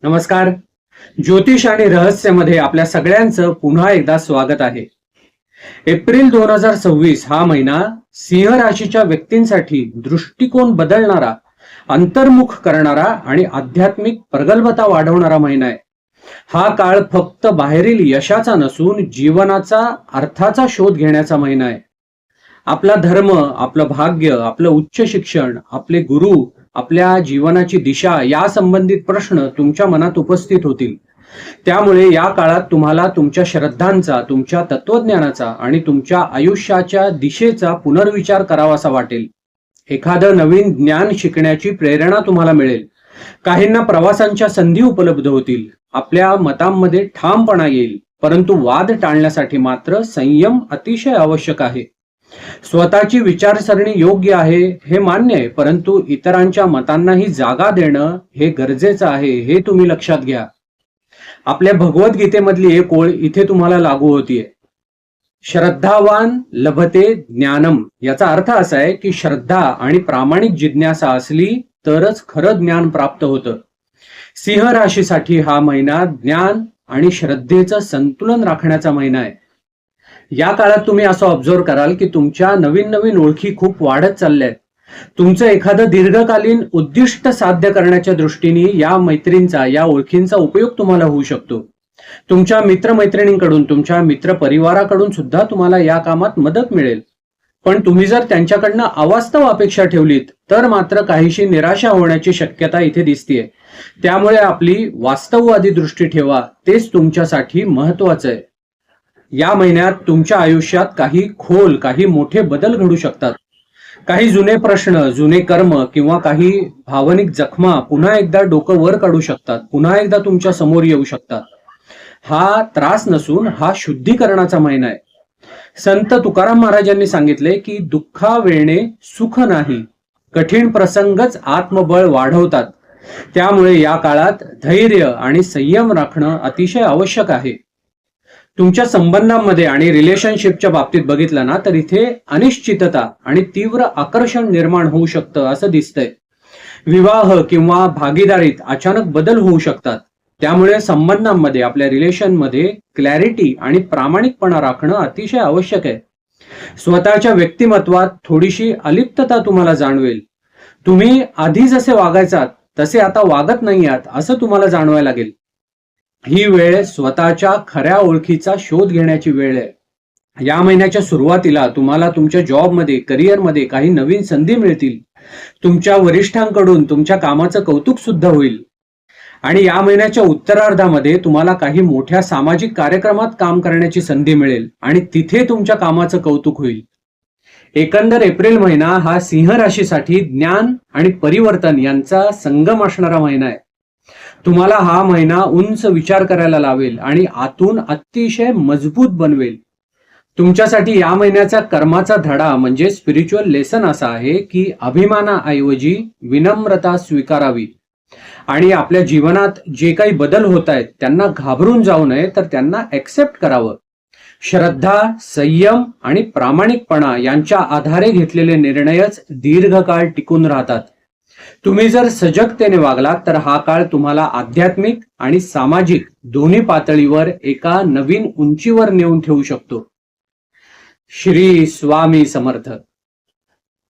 नमस्कार. ज्योतिष आणि रहस्यमध्ये आपल्या सगळ्यांचं पुन्हा एकदा स्वागत आहे. एप्रिल 2026 हा महिना सिंह राशीच्या व्यक्तींसाठी दृष्टिकोन बदलणारा, अंतर्मुख करणारा आणि आध्यात्मिक प्रगल्भता वाढवणारा महिना आहे. हा काळ फक्त बाहेरील यशाचा नसून जीवनाचा अर्थाचा शोध घेण्याचा महिना आहे. आपला धर्म, आपलं भाग्य, आपलं उच्च शिक्षण, आपले गुरु, आपल्या जीवनाची दिशा या संबंधित प्रश्न तुमच्या मनात उपस्थित होतील. त्यामुळे या काळात तुम्हाला तुमच्या श्रद्धांचा, तुमच्या तत्वज्ञानाचा आणि तुमच्या आयुष्याच्या दिशेचा पुनर्विचार करावासा वाटेल. एखादं नवीन ज्ञान शिकण्याची प्रेरणा तुम्हाला मिळेल. काहींना प्रवासांच्या संधी उपलब्ध होतील. आपल्या मतांमध्ये ठामपणा येईल. परंतु वाद टाळण्यासाठी मात्र संयम अतिशय आवश्यक आहे. स्वतःची विचारसरणी योग्य आहे हे मान्य आहे, परंतु इतरांच्या मतांनाही जागा देणं हे गरजेचं आहे हे तुम्ही लक्षात घ्या. आपल्या भगवद्गीतेमधली एक ओळ इथे तुम्हाला लागू होतीये. श्रद्धावान लभते ज्ञानम. याचा अर्थ असा आहे की श्रद्धा आणि प्रामाणिक जिज्ञासा असली तरच खरं ज्ञान प्राप्त होतं. सिंह राशीसाठी हा महिना ज्ञान आणि श्रद्धेचं संतुलन राखण्याचा महिना आहे. या काळात तुम्ही असं ऑब्झर्व कराल की तुमच्या नवीन नवीन ओळखी खूप वाढत चालल्या आहेत. तुमचं एखादं दीर्घकालीन उद्दिष्ट साध्य करण्याच्या दृष्टीने या मैत्रींचा, या ओळखींचा उपयोग तुम्हाला होऊ शकतो. तुमच्या मित्रमैत्रिणींकडून, तुमच्या मित्र परिवाराकडून सुद्धा तुम्हाला या कामात मदत मिळेल. पण तुम्ही जर त्यांच्याकडनं अवास्तव अपेक्षा ठेवलीत तर मात्र काहीशी निराशा होण्याची शक्यता इथे दिसतीये. त्यामुळे आपली वास्तववादी दृष्टी ठेवा. तेच तुमच्यासाठी महत्वाचं आहे. या महिन्यात तुमच्या आयुष्यात काही मोठे बदल घडू शकतात. काही जुने प्रश्न, जुने कर्म किंवा काही भावनिक जखमा पुन्हा एकदा डोकं वर काढू शकतात, पुन्हा एकदा तुमच्या समोर येऊ शकतात. हा त्रास नसून हा शुद्धीकरणाचा महिना आहे. संत तुकाराम महाराजांनी सांगितले की दुःखा वेळणे सुख नाही, कठीण प्रसंगच आत्मबळ वाढवतात. त्यामुळे या काळात धैर्य आणि संयम राखणं अतिशय आवश्यक आहे. तुमच्या संबंधांमध्ये आणि रिलेशनशिपच्या बाबतीत बघितलं ना तर इथे अनिश्चितता आणि तीव्र आकर्षण निर्माण होऊ शकतं असं दिसतंय. विवाह किंवा भागीदारीत अचानक बदल होऊ शकतात. त्यामुळे संबंधांमध्ये, आपल्या रिलेशनमध्ये क्लॅरिटी आणि प्रामाणिकपणा राखणं अतिशय आवश्यक आहे. स्वतःच्या व्यक्तिमत्वात थोडीशी अलिप्तता तुम्हाला जाणवेल. तुम्ही आधी जसे वागायचात तसे आता वागत नाही आहात असं तुम्हाला जाणवायला लागेल. ही वेळ स्वतःच्या खऱ्या ओळखीचा शोध घेण्याची वेळ आहे. या महिन्याच्या सुरुवातीला तुम्हाला तुमच्या जॉबमध्ये, करिअरमध्ये काही नवीन संधी मिळतील. तुमच्या वरिष्ठांकडून तुमच्या कामाचं कौतुक सुद्धा होईल. आणि या महिन्याच्या उत्तरार्धामध्ये तुम्हाला काही मोठ्या सामाजिक कार्यक्रमात काम करण्याची संधी मिळेल आणि तिथे तुमच्या कामाचं कौतुक होईल. एकंदर एप्रिल महिना हा सिंह राशीसाठी ज्ञान आणि परिवर्तन यांचा संगम असणारा महिना आहे. तुम्हाला हा महिना उंच विचार करायला लावेल आणि आतून अतिशय मजबूत बनवेल. तुमच्यासाठी या महिन्याचा कर्माचा धडा म्हणजे स्पिरिच्युअल लेसन असा आहे की अभिमानाऐवजी विनम्रता स्वीकारावी आणि आपल्या जीवनात जे काही बदल होत आहेत त्यांना घाबरून जाऊ नये, तर त्यांना ऍक्सेप्ट करावं. श्रद्धा, संयम आणि प्रामाणिकपणा यांच्या आधारे घेतलेले निर्णयच दीर्घकाळ टिकून राहतात. तुम्ही जर सजगतेने वागलात तर हा काळ तुम्हाला आध्यात्मिक आणि सामाजिक दोन्ही पातळीवर एका नवीन उंचीवर नेऊन ठेवू शकतो. श्री स्वामी समर्थ.